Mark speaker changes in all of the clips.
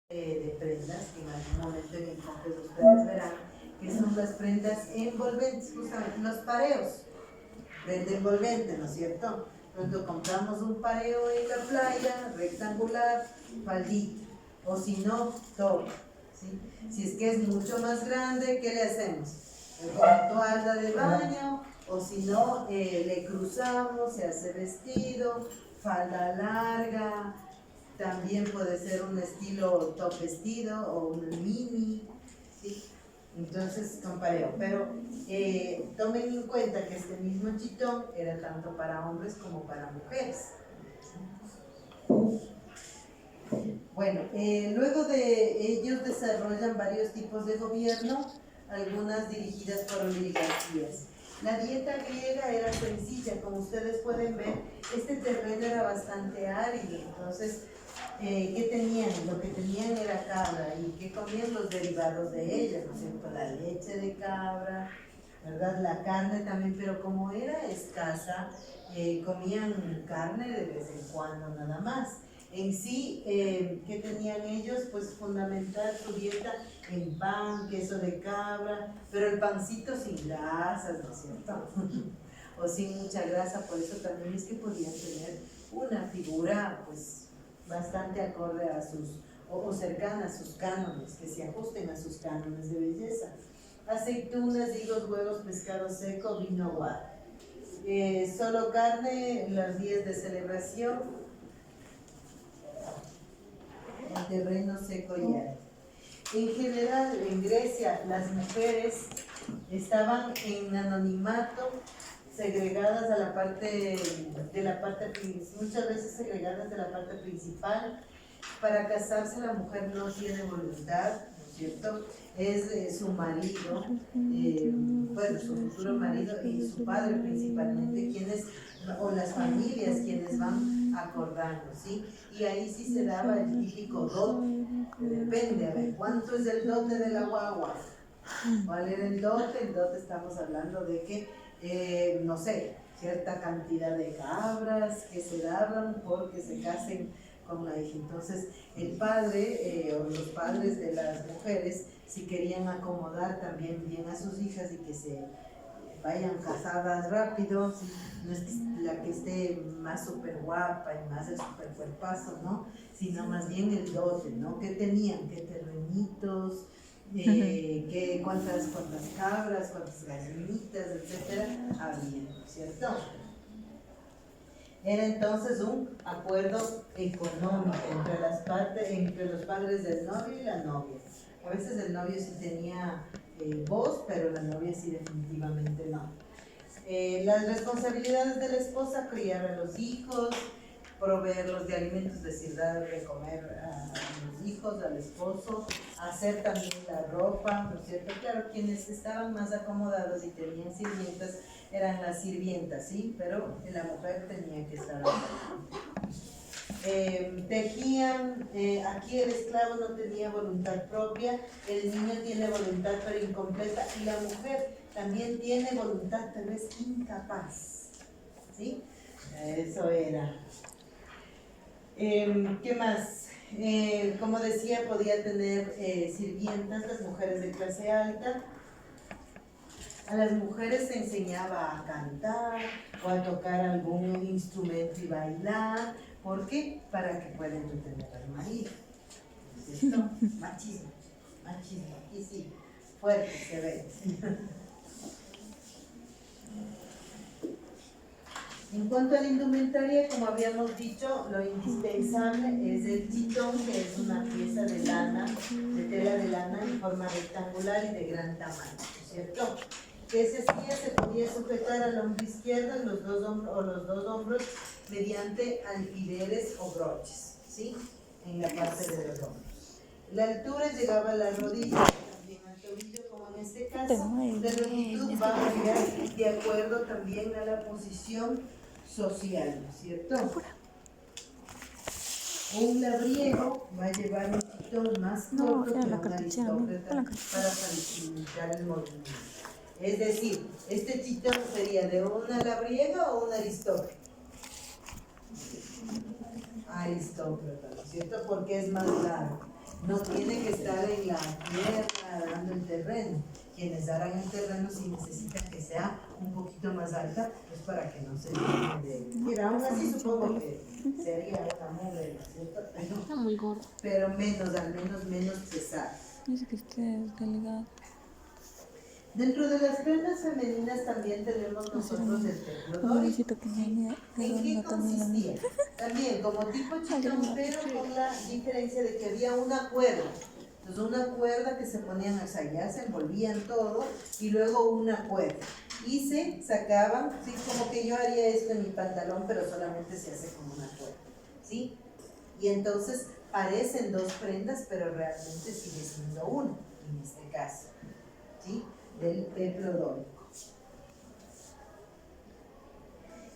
Speaker 1: de prendas, que en algún momento en el congreso ustedes verán, que son las prendas envolventes, justamente los pareos, prenda envolvente, ¿no es cierto? Cuando compramos un pareo en la playa, rectangular, faldita, o si no, top, ¿sí? Si es que es mucho más grande, ¿qué le hacemos? Con toalla de baño, o si no, le cruzamos, se hace vestido, falda larga. También puede ser un estilo top vestido o un mini, ¿sí? Entonces, con pareo. Pero tomen en cuenta que este mismo chitón era tanto para hombres como para mujeres. Bueno, luego de ellos desarrollan varios tipos de gobierno, algunas dirigidas por oligarquías. La dieta griega era sencilla, como ustedes pueden ver, este terreno era bastante árido, entonces ¿qué tenían? Lo que tenían era cabra. ¿Y qué comían? Los derivados de ella, ¿no es cierto? La leche de cabra, ¿verdad? La carne también, pero como era escasa, comían carne de vez en cuando nada más. En sí, ¿qué tenían ellos? Pues fundamental su dieta en pan, queso de cabra, pero el pancito sin grasas, ¿no es cierto? O sin mucha grasa, por eso también es que podían tener una figura, pues, bastante acorde a sus, o cercana a sus cánones, que se ajusten a sus cánones de belleza. Aceitunas, higos, huevos, pescado seco, vino, agua. Solo carne en los días de celebración, el terreno seco y árido. En general, en Grecia, las mujeres estaban en anonimato, segregadas a la parte de la parte, muchas veces segregadas de la parte principal. Para casarse la mujer no tiene voluntad, ¿no es cierto? Es su marido, bueno, su futuro marido y su padre principalmente, quienes, o las familias quienes van acordando, ¿sí? Y ahí sí se daba el típico dote, depende, a ver, ¿cuánto es el dote de la guagua? ¿Cuál era el dote? El dote estamos hablando de que, no sé, cierta cantidad de cabras que se daban porque se casen con la hija. Entonces, el padre o los padres de las mujeres, si querían acomodar también bien a sus hijas y que se vayan casadas rápido, ¿sí? No es la que esté más súper guapa y más el súper cuerpazo, ¿no? Sino más bien el dote, ¿no? ¿Qué tenían? ¿Qué terrenitos? Cuántas cabras, cuántas gallinitas, etcétera, había, ¿cierto? Era entonces un acuerdo económico entre los padres del novio y la novia. A veces el novio sí tenía voz, pero la novia sí definitivamente no. Las responsabilidades de la esposa: criar a los hijos, proveerlos de alimentos, es decir, dar de comer a los hijos, al esposo, hacer también la ropa, ¿no es cierto? Claro, quienes estaban más acomodados y tenían sirvientas eran las sirvientas, ¿sí? Pero la mujer tenía que estar tejían, aquí el esclavo no tenía voluntad propia, el niño tiene voluntad pero incompleta, y la mujer también tiene voluntad pero es incapaz, ¿sí? Eso era. ¿Qué más? Como decía, podía tener sirvientas, las mujeres de clase alta. A las mujeres se enseñaba a cantar o a tocar algún instrumento y bailar. ¿Por qué? Para que puedan entretener al marido. ¿Cierto? Machismo, machismo. Y sí, fuerte se ve. En cuanto a la indumentaria, como habíamos dicho, lo indispensable es el chitón, que es una pieza de lana, de tela de lana en forma rectangular y de gran tamaño, ¿cierto? Que se hacía, se podía sujetar al hombro izquierdo en los dos hombros mediante alfileres o broches, ¿sí? En la parte de los hombros. La altura llegaba a la rodilla, también al tobillo, como en este caso. La longitud va a variar de acuerdo también a la posición social, ¿no es cierto? Un labriego va a llevar un chitón más corto que un aristócrata para facilitar el movimiento. Es decir, este chitón sería de una labriega o un aristócrata. Aristócrata, ¿no es cierto? Porque es más largo. no tiene que estar en la tierra dando el terreno. Quienes darán el terreno si necesitan que sea un poquito más alta, pues para que no se llene de... Mira, aún así supongo que sería una mugre, ¿no es cierto?
Speaker 2: Está muy gordo.
Speaker 1: Pero menos, al menos pesada.
Speaker 2: Dice que esté delgado.
Speaker 1: Dentro de las prendas femeninas también tenemos nosotros el templo dórico. ¿Sí? ¿En qué consistía? También como tipo chitón, pero con la diferencia de que había una cuerda. Entonces una cuerda que se ponían, o sea, ya se envolvían todo, y luego una cuerda. Y se sacaban, ¿sí? Como que yo haría esto en mi pantalón, pero solamente se hace como una cuerda, ¿sí? Y entonces parecen dos prendas, pero realmente sigue siendo una, en este caso, ¿sí? Del templo dórico.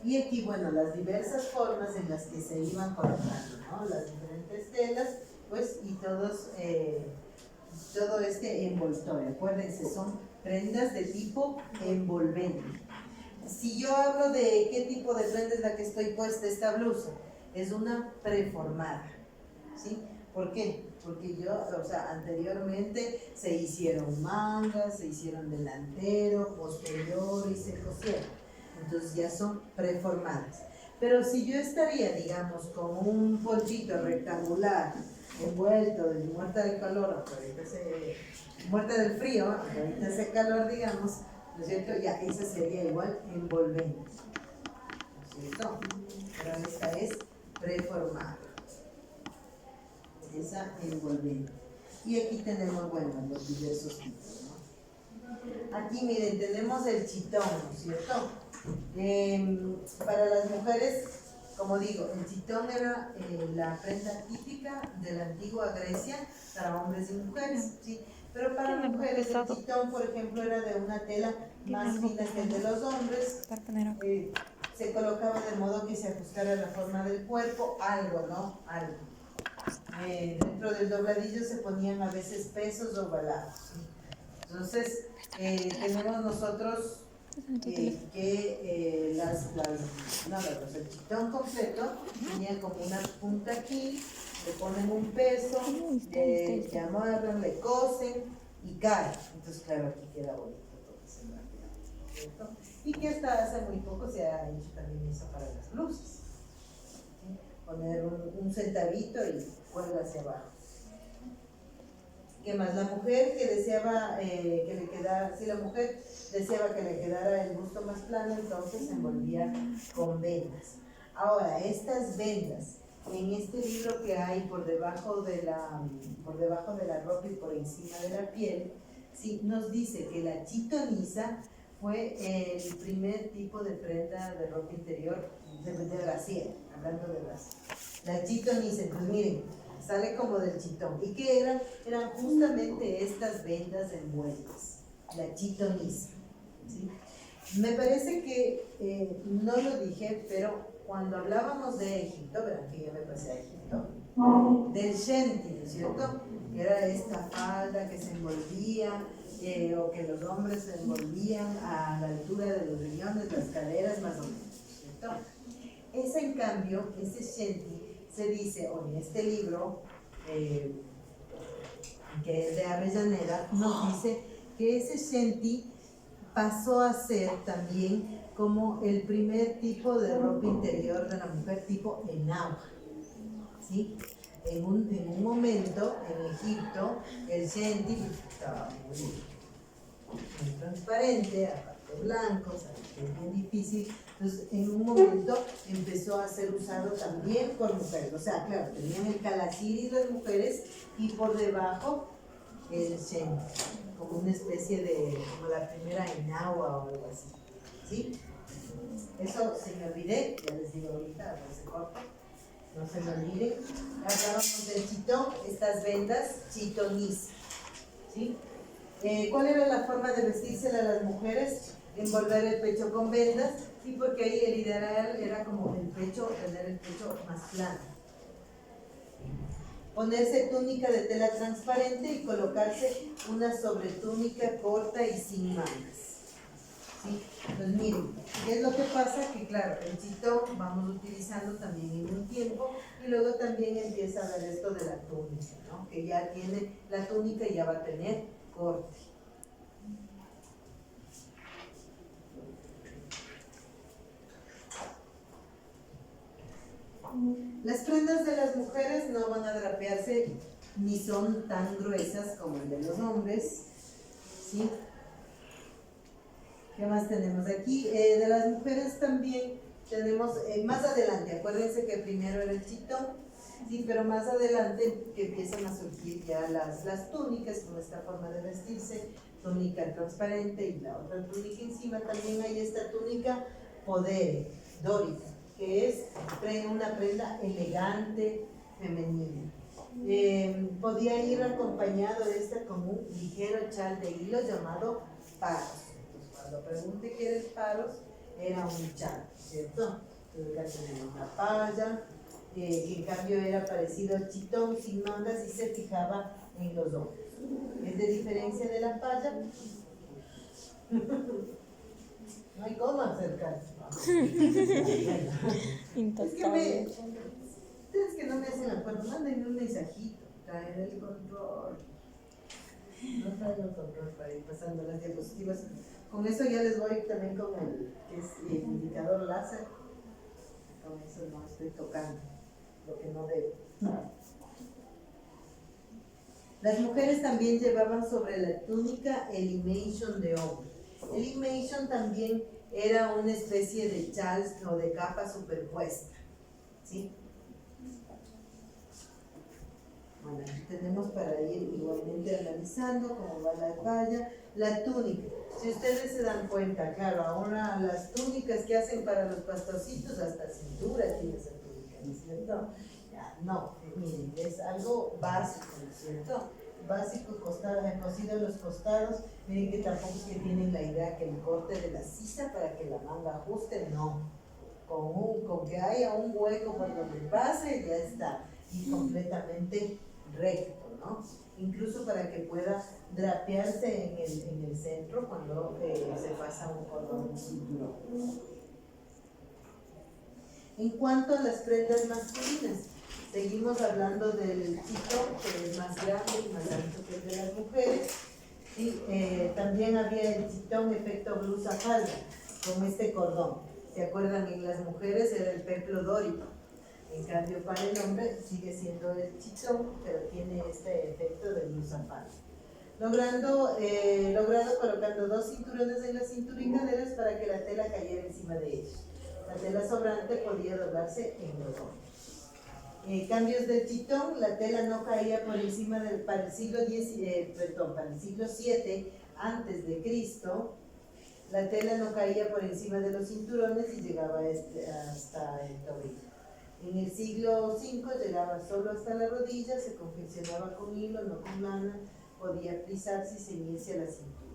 Speaker 1: Y aquí, bueno, las diversas formas en las que se iban colocando, ¿no? Las diferentes telas, pues, y todos, todo este envoltorio. Acuérdense, son prendas de tipo envolvente. Si yo hablo de qué tipo de prenda es la que estoy puesta, esta blusa, es una preformada, ¿sí? ¿Por qué? Porque yo, o sea, anteriormente se hicieron mangas, se hicieron delantero, posterior y se cosieron. Entonces ya son preformadas. Pero si yo estaría, digamos, con un ponchito rectangular, envuelto, muerta del calor, aunque ahorita muerta del frío, aunque ahorita hace calor, digamos, ¿no es cierto? Ya esa sería igual envolvente, ¿no es cierto? Pero esta es preformada. Esa envolvente. Y aquí tenemos, bueno, los diversos tipos, ¿no? Aquí, miren, tenemos el chitón, ¿no es cierto? Para las mujeres, como digo, el chitón era la prenda típica de la antigua Grecia para hombres y mujeres, ¿sí? Pero para las mujeres el chitón, por ejemplo, era de una tela más fina que el de los hombres. Se colocaba de modo que se ajustara a la forma del cuerpo, algo, ¿no? Algo. Dentro del dobladillo se ponían a veces pesos ovalados, ¿sí? Entonces, tenemos nosotros que el chitón completo tenía como una punta aquí, le ponen un peso, le amarran, le cosen y cae. Entonces, claro, aquí queda bonito todo ese material, ¿cierto? Y que hasta hace muy poco se ha hecho también eso para las blusas, ¿sí? Poner un centavito y cuelga hacia abajo. ¿Qué más? La mujer que deseaba que le quedara, si la mujer deseaba que le quedara el busto más plano, entonces se envolvía con vendas. Ahora, estas vendas, en este libro que hay por debajo de la ropa y por encima de la piel, sí, nos dice que la chitonisa fue el primer tipo de prenda de ropa interior de brasier, hablando de brasier. La chitonisa, pues miren, sale como del chitón. ¿Y qué eran? Eran justamente estas vendas envueltas, la chitonisa, ¿sí? Me parece que no lo dije, pero cuando hablábamos de Egipto, verán que ya me pasé a Egipto, del shenty, ¿no es cierto? Que era esta falda que se envolvía, o que los hombres se envolvían a la altura de los riñones, las caderas más o menos, ¿cierto? Ese, en cambio, ese shenty, se dice, o en este libro, que es de Avellaneda, nos dice que ese shenty pasó a ser también como el primer tipo de ropa interior de la mujer, tipo enagua, ¿sí? En un momento, en Egipto, el shenty estaba muy transparente, aparte blanco, o sea, es bien difícil. Entonces, en un momento empezó a ser usado también por mujeres. O sea, claro, tenían el calaciri las mujeres y por debajo el shenty, como una especie de, como la primera enagua o algo así, ¿sí? Eso se me olvidé, ya les digo ahorita, a ver, se corta, no se me olvide. Hablábamos del chitón, estas vendas, chitoniza, ¿sí? ¿Cuál era la forma de vestírsela a las mujeres? Envolver el pecho con vendas, sí, porque ahí el ideal era como el pecho, tener el pecho más plano. Ponerse túnica de tela transparente y colocarse una sobretúnica corta y sin mangas, ¿sí? Entonces miren, ¿qué es lo que pasa? Que claro, el chitón vamos utilizando también en un tiempo y luego también empieza a ver esto de la túnica, ¿no? Que ya tiene la túnica y ya va a tener corte. Las prendas de las mujeres no van a drapearse ni son tan gruesas como el de los hombres, ¿sí? ¿Qué más tenemos aquí? De las mujeres también tenemos, más adelante, acuérdense que primero era el chitón, sí, pero más adelante que empiezan a surgir ya las túnicas con esta forma de vestirse, túnica transparente y la otra túnica encima. También hay esta túnica podere, dórica, que es una prenda elegante, femenina. Podía ir acompañado de esta con un ligero chal de hilo llamado paros. Cuando pregunte qué era el paros, era un chal, ¿cierto? Entonces acá tenemos la palla, que en cambio era parecido al chitón, sin mangas y se fijaba en los hombros. ¿Es de diferencia de la palla? No hay cómo acercarse.
Speaker 2: Intocable.
Speaker 1: Ustedes que no me hacen acuerdo, mándenme un mensajito, traer el control. No traigo el control para ir pasando las diapositivas. Con eso ya les voy también con el que es el indicador láser. Con eso no estoy tocando lo que no debo. Las mujeres también llevaban sobre la túnica el imation de hombre. El imation también era una especie de chal o de capa superpuesta, ¿sí? Bueno, aquí tenemos para ir igualmente analizando cómo va la falla. La túnica, si ustedes se dan cuenta, claro, ahora las túnicas que hacen para los pastorcitos, hasta cintura tiene esa túnica, ¿no es cierto? Ya, no, miren, es algo básico, ¿no es cierto? Básico, cosido a los costados. Miren que tampoco es que tienen la idea que el corte de la sisa para que la manga ajuste, no. Con que haya un hueco por donde pase, ya está, y completamente recto, ¿no? Incluso para que pueda drapearse en el centro cuando se pasa un cordón, un cinturón. En cuanto a las prendas masculinas, seguimos hablando del chitón, que es más grande y más alto que el de las mujeres. Y también había el chitón efecto blusa falda, con este cordón. ¿Se acuerdan? En las mujeres era el peplo dórico. En cambio, para el hombre sigue siendo el chitón, pero tiene este efecto de blusa falda. Logrado colocando dos cinturones en la cintura y caderas para que la tela cayera encima de ellos. La tela sobrante podía doblarse en los hombros. Cambios del chitón, la tela no caía por encima para el siglo VII antes de Cristo. La tela no caía por encima de los cinturones y llegaba hasta el tobillo. En el siglo V llegaba solo hasta la rodilla, se confeccionaba con hilo, no con lana, podía frisarse y ceñirse a la cintura.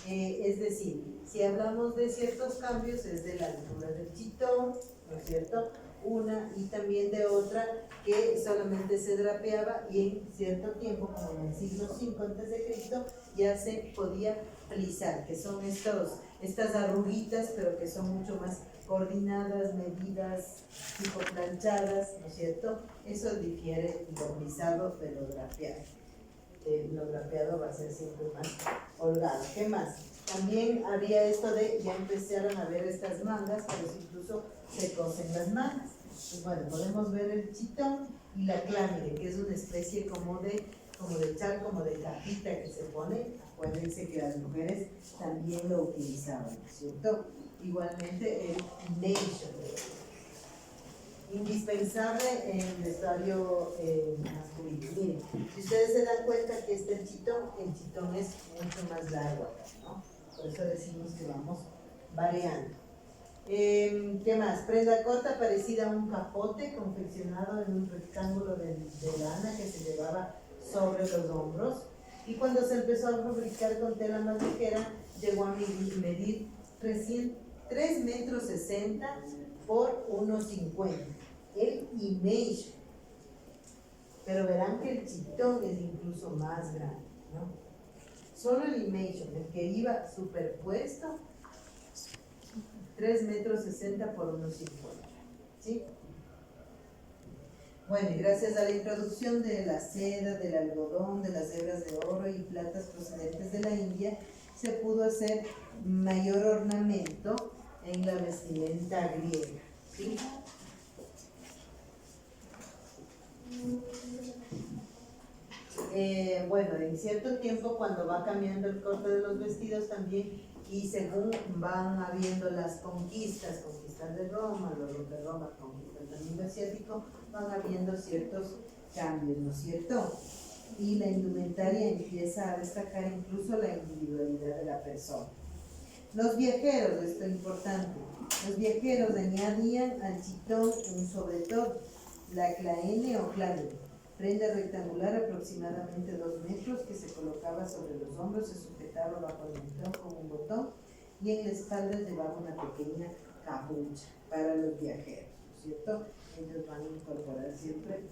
Speaker 1: Es decir, si hablamos de ciertos cambios, es de la altura del chitón, ¿no es cierto? Una, y también de otra que solamente se drapeaba y en cierto tiempo, como en el siglo V a.C., ya se podía frisar, que son estas arruguitas, pero que son mucho más coordinadas, medidas, tipo planchadas, ¿no es cierto? Eso difiere lo frisado de lo drapeado. Lo drapeado va a ser siempre más holgado. ¿Qué más? También había esto de, ya empezaron a ver estas mangas, pero incluso se cosen las mangas. Pues bueno, podemos ver el chitón y la clámide, que es una especie como de chal, como de capita que se pone. Acuérdense que las mujeres también lo utilizaban, ¿no es cierto? Igualmente el nation, indispensable en el vestuario masculino. Miren, si ustedes se dan cuenta que este el chitón es mucho más largo, ¿no? Por eso decimos que vamos variando. ¿Qué más? Prenda corta parecida a un capote confeccionado en un rectángulo de lana que se llevaba sobre los hombros, y cuando se empezó a fabricar con tela más ligera llegó a medir 3 metros 60 por 1,50, el imation. Pero verán que el chitón es incluso más grande, ¿no? Solo el imation, el que iba superpuesto, 3,60 m por 1,50 m, ¿sí? Bueno, y gracias a la introducción de la seda, del algodón, de las hebras de oro y platas procedentes de la India, se pudo hacer mayor ornamento en la vestimenta griega, ¿sí? Bueno, en cierto tiempo, cuando va cambiando el corte de los vestidos también, y según van habiendo las conquistas de Roma, los de Roma conquistan también lo asiático, van habiendo ciertos cambios, ¿no es cierto? Y la indumentaria empieza a destacar incluso la individualidad de la persona. Los viajeros, esto es importante, los viajeros añadían al chitón un sobretodo, la claene o clane, prenda rectangular aproximadamente 2 metros que se colocaba sobre los hombros, se sujetaba bajo el mentón con un botón y en la espalda llevaba una pequeña capucha para los viajeros, ¿no es cierto? Ellos van a incorporar siempre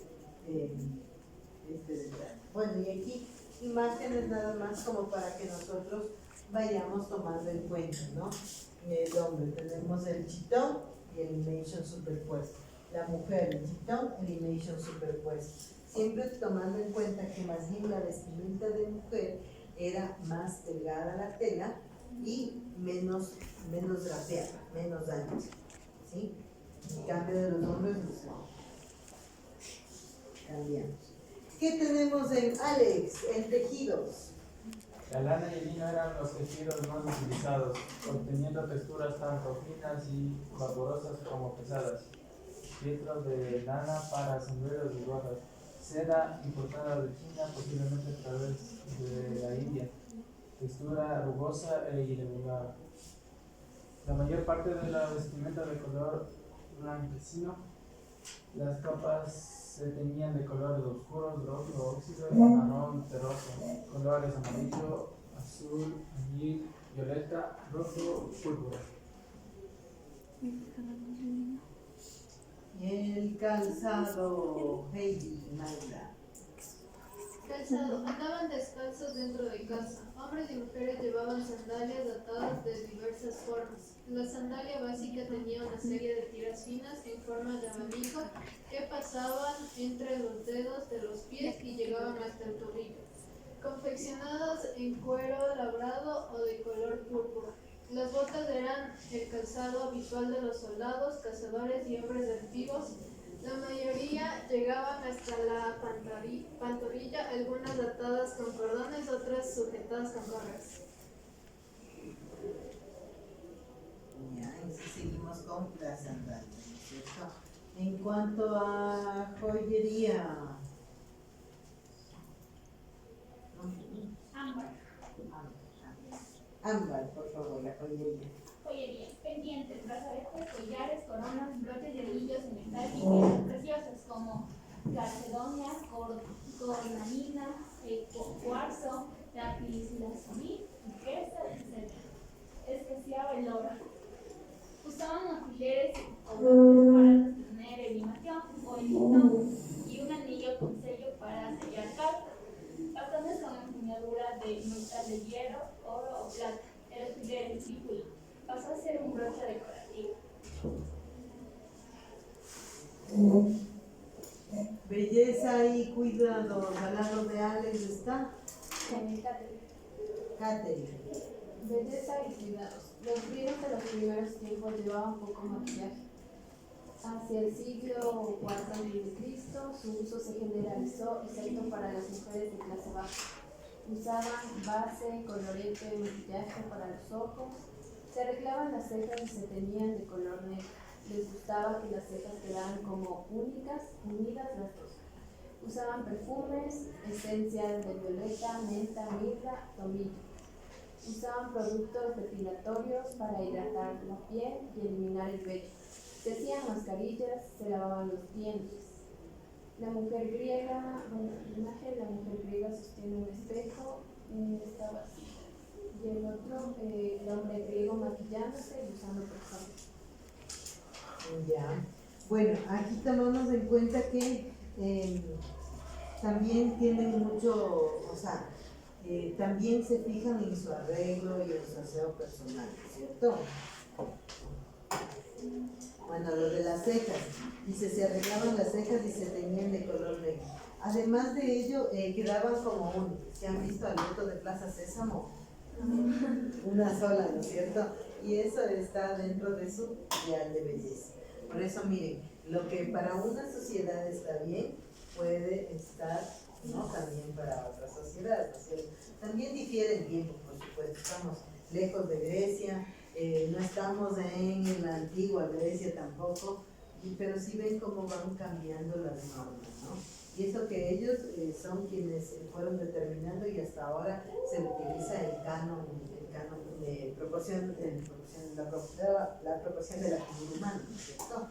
Speaker 1: este detalle. Bueno, y aquí imágenes nada más como para que nosotros vayamos tomando en cuenta, ¿no? El hombre, tenemos el chitón y el imation superpuesto. La mujer, el chitón, el imation superpuesto. Siempre tomando en cuenta que más bien la vestimenta de mujer era más delgada la tela y menos drapeada, menos ancha, ¿sí? En cambio de los hombres, no sé. Cambiamos. ¿Qué tenemos en Alex? En tejidos.
Speaker 3: La lana y el lino eran los tejidos más utilizados, obteniendo texturas tanto finas y vaporosas como pesadas. Fieltros de lana para sombreros y gorras. Seda importada de China, posiblemente a través de la India. Textura rugosa e irregular. La mayor parte de la vestimenta de color blanquecino. Las capas se teñían de colores oscuros, rojo, óxido y marrón terroso. Colores amarillo, azul, añil, violeta, rojo, púrpura.
Speaker 1: El calzado, Heidi, Magda.
Speaker 4: Calzado. Andaban descalzos dentro de casa. Hombres y mujeres llevaban sandalias atadas de diversas formas. La sandalia básica tenía una serie de tiras finas en forma de abanico que pasaban entre los dedos de los pies y llegaban hasta el tobillo, confeccionadas en cuero labrado o de color púrpura. Las botas eran el calzado habitual de los soldados, cazadores y hombres antiguos. La mayoría llegaban hasta la pantorrilla, algunas atadas con cordones, otras sujetadas con correas.
Speaker 1: Ya, y si seguimos con las sandalias, ¿no es cierto? En cuanto a joyería. Ámbar, por favor, la joyería.
Speaker 5: Joyería, pendientes, brazaletes, collares, coronas, broches y anillos en metal y piedras preciosas como calcedonia, cornalina, cuarzo, lapislázuli, turquesa, etc. Escaseaba el oro. Usaban alfileres o broches para sostener el limación o el listón y un anillo con sello para sellar cartas. Bastones con empuñadura de metal de hierro, oro o plata. El alfiler en círculo pasó a ser un broche decorativo.
Speaker 1: Belleza y cuidados. Al lado de Alex está Catherine.
Speaker 4: Belleza y cuidados. Los griegos de los primeros tiempos llevaban poco maquillaje. Hacia el siglo IV a.C., su uso se generalizó, excepto para las mujeres de clase baja. Usaban base, colorete, maquillaje para los ojos, se arreglaban las cejas y se teñían de color negro. Les gustaba que las cejas quedaran como únicas, unidas las dos. Usaban perfumes, esencias de violeta, menta, mirra, tomillo. Usaban productos depilatorios para hidratar la piel y eliminar el vello. Se hacían mascarillas, se lavaban los dientes. La mujer griega, la mujer griega sostiene un espejo, esta vasija. Y el otro, el hombre griego maquillándose y usando perfume.
Speaker 1: Ya. Bueno, aquí tomamos en cuenta que también tienen mucho, o sea, también se fijan en su arreglo y en su aseo personal, ¿cierto? Bueno, lo de las cejas. Dice, se arreglaban las cejas y se teñían de color negro. Además de ello, quedaban como únicos. ¿Se han visto al otro de Plaza Sésamo? Una sola, ¿no es cierto? Y eso está dentro de su ideal de belleza. Por eso, miren, lo que para una sociedad está bien, puede estar, ¿no?, también para otra sociedad, ¿no es cierto? También difiere el tiempo, por supuesto. Estamos lejos de Grecia, no estamos en la antigua Grecia tampoco, pero sí ven cómo van cambiando las normas, ¿no? Y eso que ellos son quienes fueron determinando, y hasta ahora se utiliza el canon de proporción, la proporción de la figura humana, ¿no es cierto?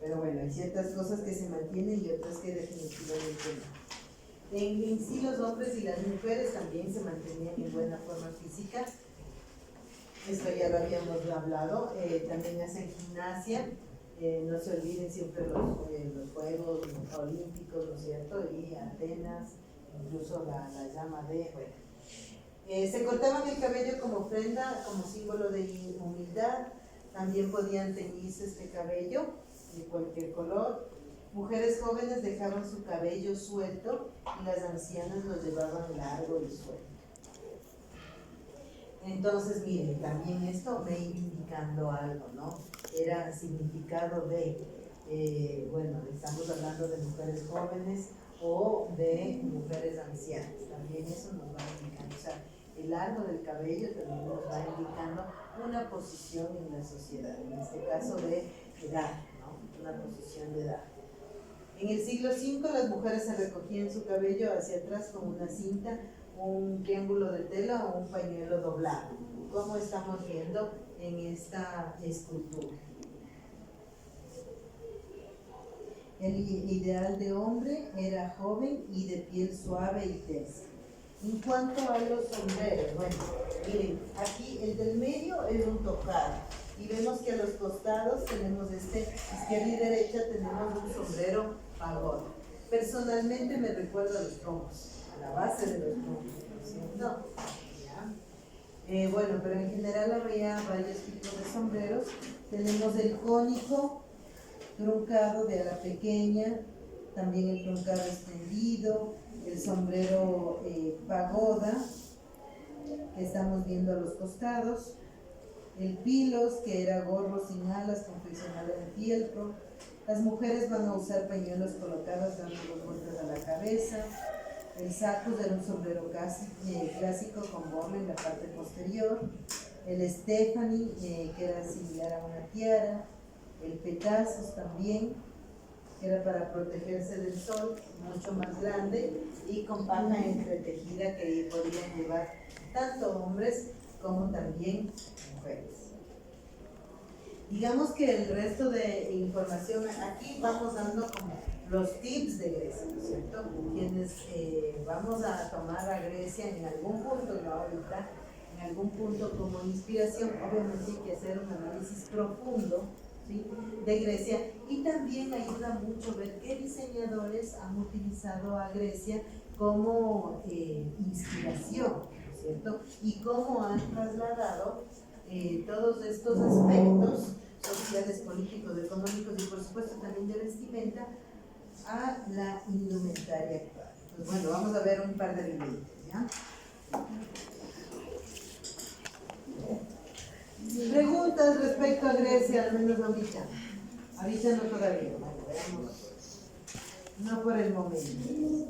Speaker 1: Pero bueno, hay ciertas cosas que se mantienen y otras que definitivamente no. En sí los hombres y las mujeres también se mantenían en buena forma física. Esto ya lo habíamos hablado. También hacen gimnasia. No se olviden siempre los Juegos Olímpicos, ¿no es cierto? Y Atenas, incluso la llama de... Bueno. Se cortaban el cabello como ofrenda, como símbolo de humildad. También podían teñirse este cabello de cualquier color. Mujeres jóvenes dejaban su cabello suelto y las ancianas lo llevaban largo y suelto. Entonces, miren, también esto me iba indicando algo, ¿no? Era significado de, bueno, estamos hablando de mujeres jóvenes o de mujeres ancianas. También eso nos va indicando, o sea, el largo del cabello también nos va indicando una posición en la sociedad, en este caso de edad, ¿no? Una posición de edad. En el siglo V las mujeres se recogían su cabello hacia atrás con una cinta, un triángulo de tela o un pañuelo doblado, como estamos viendo en esta escultura. El ideal de hombre era joven y de piel suave y tersa. En cuanto a los sombreros, bueno, miren, aquí el del medio es un tocado y vemos que a los costados tenemos izquierda y derecha tenemos un sombrero pagoda. Personalmente me recuerda a los troncos, a la base de los troncos, ¿no es cierto? ¿Ya? Bueno, pero en general había varios tipos de sombreros. Tenemos el cónico, truncado de ala pequeña, también el truncado extendido, el sombrero pagoda, que estamos viendo a los costados, el pilos, que era gorro sin alas confeccionado en fieltro. Las mujeres van a usar pañuelos colocados dando dos vueltas a la cabeza. El saco era un sombrero clásico con borla en la parte posterior. El Stephanie, que era similar a una tiara. El petazos también, que era para protegerse del sol, mucho más grande y con paja entretejida que podían llevar tanto hombres como también mujeres. Digamos que el resto de información, aquí vamos dando como los tips de Grecia, ¿no es cierto? Quienes vamos a tomar a Grecia en algún punto, no ahorita, en algún punto como inspiración. Obviamente hay que hacer un análisis profundo, ¿sí?, de Grecia, y también ayuda mucho ver qué diseñadores han utilizado a Grecia como inspiración, ¿no es cierto? Y cómo han trasladado todos estos aspectos sociales, políticos, económicos y por supuesto también de vestimenta a la indumentaria actual. Pues bueno, vamos a ver un par de videos, ¿ya? Preguntas respecto a Grecia, al menos ahorita. Ahorita no todavía, bueno, veamos. No por el momento.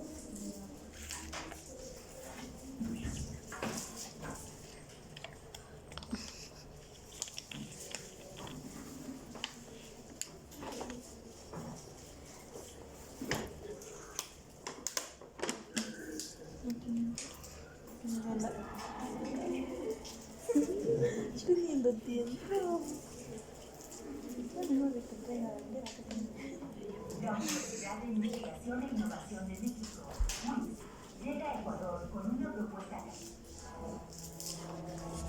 Speaker 2: Estoy viendo tiempo.
Speaker 6: La Universidad de Investigación e Innovación de México, UIS, llega a Ecuador con una propuesta.
Speaker 2: Ya me la vi.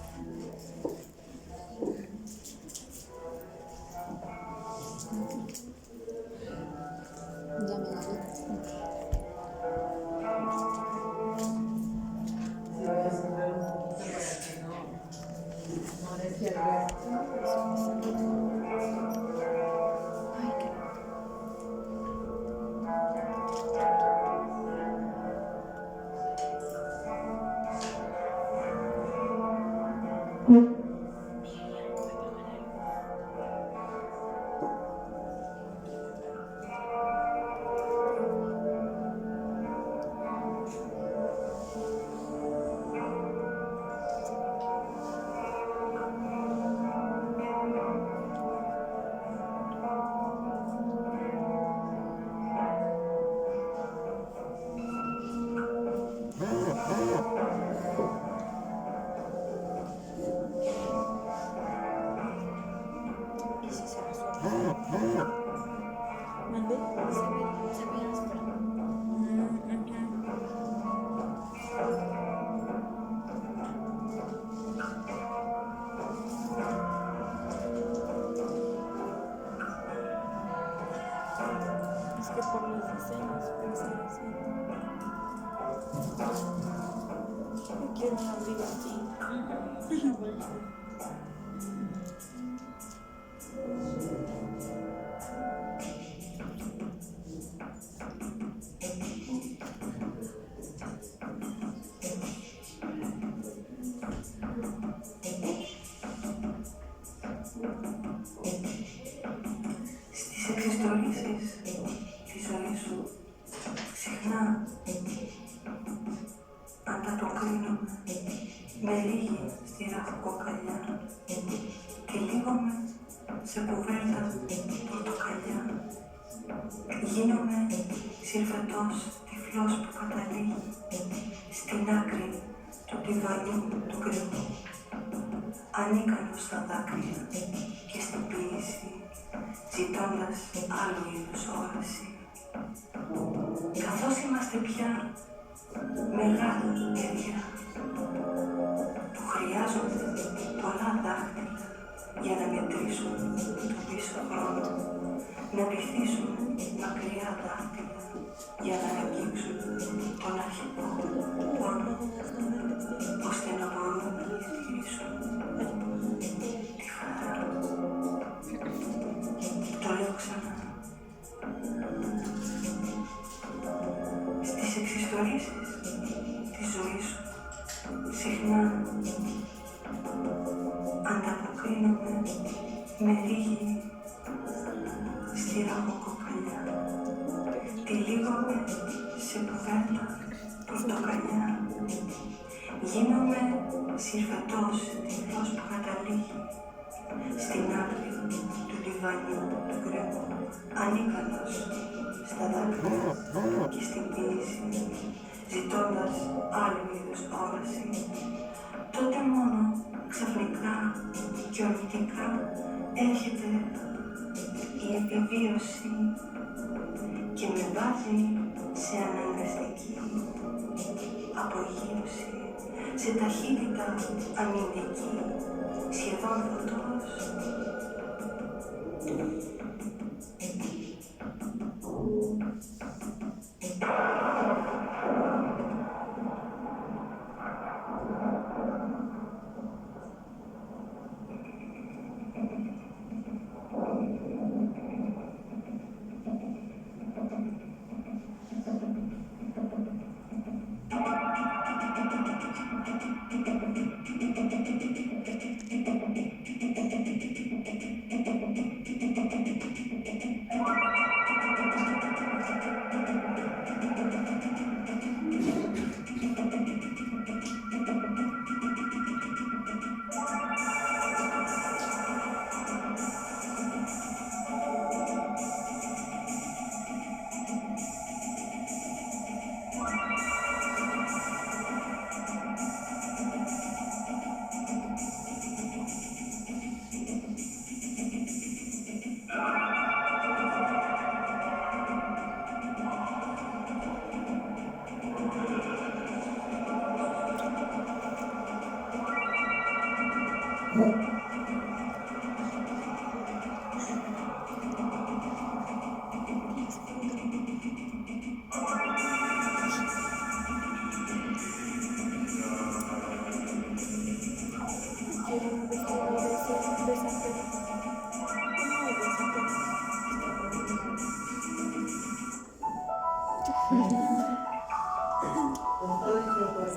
Speaker 1: Sí, voy a cerrar un poquito para que no moleste al resto.
Speaker 2: ¿Y si se resuelve? ¿Mande?
Speaker 4: Se viene esperando.
Speaker 2: Es que por los diseños pensé así. Yo quiero un abrigo así.
Speaker 7: Στις εξιστορήσεις της ζωής σου συχνά ανταποκρίνομαι με λίγη στη ραχοκοκαλιά και λίγομαι σε κουβέρτα πορτοκαλιά. Γίνομαι συρφετός τυφλός που καταλήγει στην άκρη του τυβανιού του κρυού, ανίκανος στα δάκρυα και στην ποίηση, ζητώντας άλλου είδους όραση. Καθώς είμαστε πια μεγάλα παιδιά που χρειάζονται πολλά δάχτυλα για να μετρήσουν το πίσω χρόνο, να βυθίσουν μακριά δάχτυλα για να αγγίξουν τον αρχικό πόνο, ώστε να μπορούν να διατηρήσουν τη χαρά. Το λέω ξανά. Στις εξιστορήσεις της ζωής σου συχνά ανταποκρίνομαι με λίγη στη ραχοκοκαλιά. Τυλίγομαι σε κουβέρτα πορτοκαλιά. Γίνομαι συρφετός τυφλός που καταλήγει στην άκρη του τυβανιού του κρυού, ανίκανος στα δάκρυα και στην ποίηση, ζητώντας άλλου είδους όραση. Τότε μόνο ξαφνικά και ορμητικά έρχεται η επιβίωση και με βάζει σε αναγκαστική απογείωση, σε ταχύτητα αμυντική, σχεδόν φωτός.
Speaker 1: Thank you.